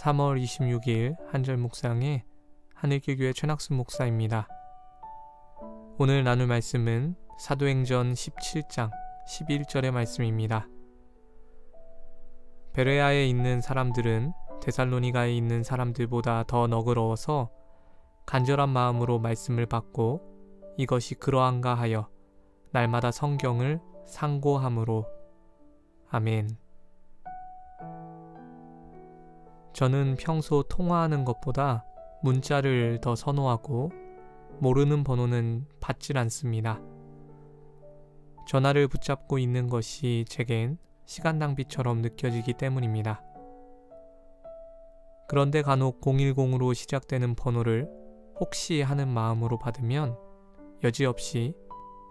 3월 26일 한절 묵상의 하늘길교회 최낙순 목사입니다. 오늘 나눌 말씀은 사도행전 17장 11절의 말씀입니다. 베레아에 있는 사람들은 데살로니가에 있는 사람들보다 더 너그러워서 간절한 마음으로 말씀을 받고 이것이 그러한가 하여 날마다 성경을 상고함으로. 아멘. 저는 평소 통화하는 것보다 문자를 더 선호하고 모르는 번호는 받질 않습니다. 전화를 붙잡고 있는 것이 제겐 시간 낭비처럼 느껴지기 때문입니다. 그런데 간혹 010으로 시작되는 번호를 혹시 하는 마음으로 받으면 여지없이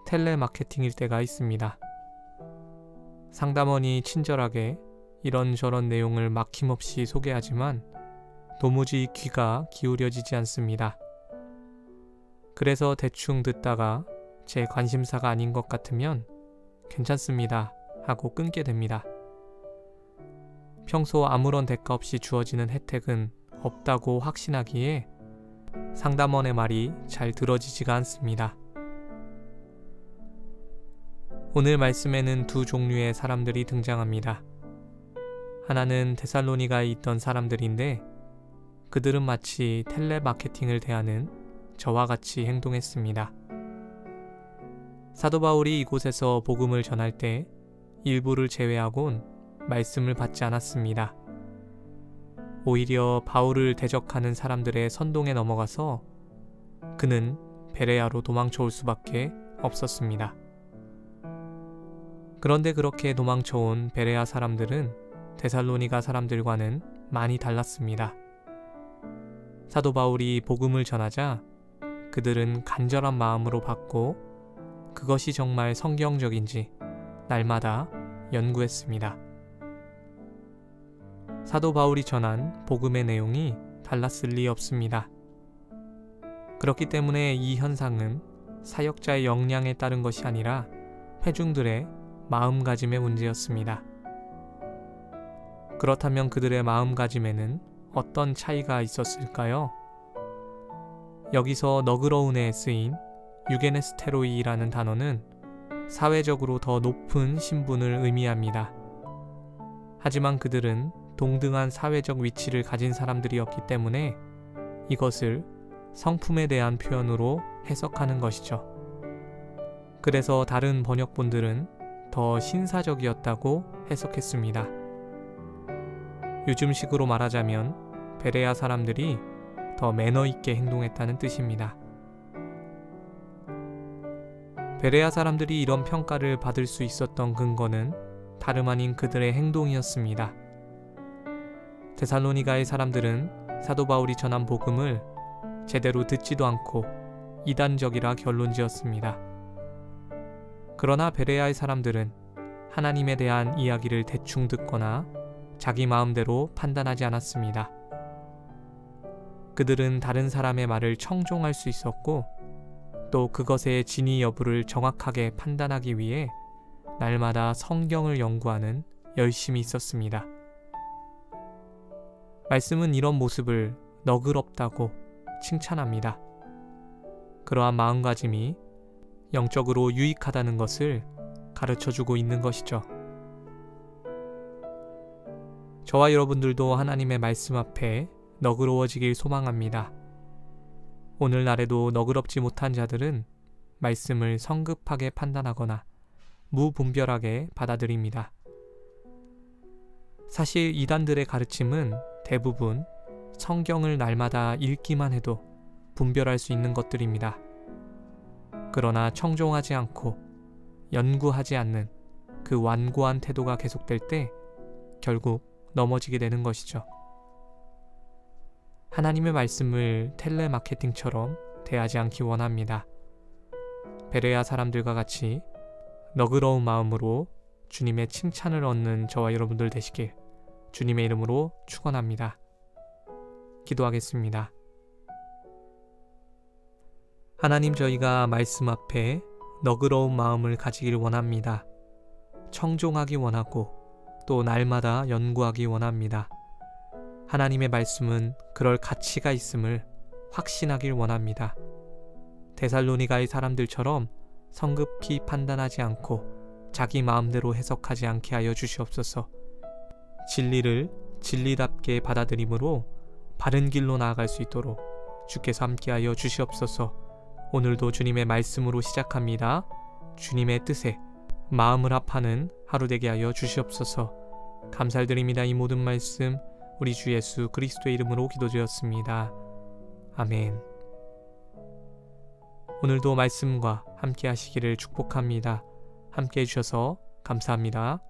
텔레마케팅일 때가 있습니다. 상담원이 친절하게 이런저런 내용을 막힘없이 소개하지만 도무지 귀가 기울여지지 않습니다. 그래서 대충 듣다가 제 관심사가 아닌 것 같으면 괜찮습니다 하고 끊게 됩니다. 평소 아무런 대가 없이 주어지는 혜택은 없다고 확신하기에 상담원의 말이 잘 들어지지가 않습니다. 오늘 말씀에는 두 종류의 사람들이 등장합니다. 하나는 데살로니가에 있던 사람들인데 그들은 마치 텔레마케팅을 대하는 저와 같이 행동했습니다. 사도 바울이 이곳에서 복음을 전할 때 일부를 제외하곤 말씀을 받지 않았습니다. 오히려 바울을 대적하는 사람들의 선동에 넘어가서 그는 베레아로 도망쳐올 수밖에 없었습니다. 그런데 그렇게 도망쳐온 베레아 사람들은 데살로니가 사람들과는 많이 달랐습니다. 사도 바울이 복음을 전하자 그들은 간절한 마음으로 받고 그것이 정말 성경적인지 날마다 연구했습니다. 사도 바울이 전한 복음의 내용이 달랐을 리 없습니다. 그렇기 때문에 이 현상은 사역자의 역량에 따른 것이 아니라 회중들의 마음가짐의 문제였습니다. 그렇다면 그들의 마음가짐에는 어떤 차이가 있었을까요? 여기서 너그러운에 쓰인 유게네스테로이라는 단어는 사회적으로 더 높은 신분을 의미합니다. 하지만 그들은 동등한 사회적 위치를 가진 사람들이었기 때문에 이것을 성품에 대한 표현으로 해석하는 것이죠. 그래서 다른 번역본들은 더 신사적이었다고 해석했습니다. 요즘식으로 말하자면 베레아 사람들이 더 매너 있게 행동했다는 뜻입니다. 베레아 사람들이 이런 평가를 받을 수 있었던 근거는 다름 아닌 그들의 행동이었습니다. 데살로니가의 사람들은 사도 바울이 전한 복음을 제대로 듣지도 않고 이단적이라 결론지었습니다. 그러나 베레아의 사람들은 하나님에 대한 이야기를 대충 듣거나 자기 마음대로 판단하지 않았습니다. 그들은 다른 사람의 말을 청종할 수 있었고 또 그것의 진위 여부를 정확하게 판단하기 위해 날마다 성경을 연구하는 열심이 있었습니다. 말씀은 이런 모습을 너그럽다고 칭찬합니다. 그러한 마음가짐이 영적으로 유익하다는 것을 가르쳐주고 있는 것이죠. 저와 여러분들도 하나님의 말씀 앞에 너그러워지길 소망합니다. 오늘날에도 너그럽지 못한 자들은 말씀을 성급하게 판단하거나 무분별하게 받아들입니다. 사실 이단들의 가르침은 대부분 성경을 날마다 읽기만 해도 분별할 수 있는 것들입니다. 그러나 청종하지 않고 연구하지 않는 그 완고한 태도가 계속될 때 결국 넘어지게 되는 것이죠. 하나님의 말씀을 텔레마케팅처럼 대하지 않기 원합니다. 베레아 사람들과 같이 너그러운 마음으로 주님의 칭찬을 얻는 저와 여러분들 되시길 주님의 이름으로 축원합니다. 기도하겠습니다. 하나님, 저희가 말씀 앞에 너그러운 마음을 가지길 원합니다. 청종하기 원하고 또 날마다 연구하기 원합니다. 하나님의 말씀은 그럴 가치가 있음을 확신하길 원합니다. 데살로니가의 사람들처럼 성급히 판단하지 않고 자기 마음대로 해석하지 않게 하여 주시옵소서. 진리를 진리답게 받아들임으로 바른 길로 나아갈 수 있도록 주께서 함께하여 주시옵소서. 오늘도 주님의 말씀으로 시작합니다. 주님의 뜻에 마음을 합하는 하루 되게 하여 주시옵소서. 감사드립니다. 이 모든 말씀 우리 주 예수 그리스도의 이름으로 기도드렸습니다. 아멘. 오늘도 말씀과 함께 하시기를 축복합니다. 함께 해주셔서 감사합니다.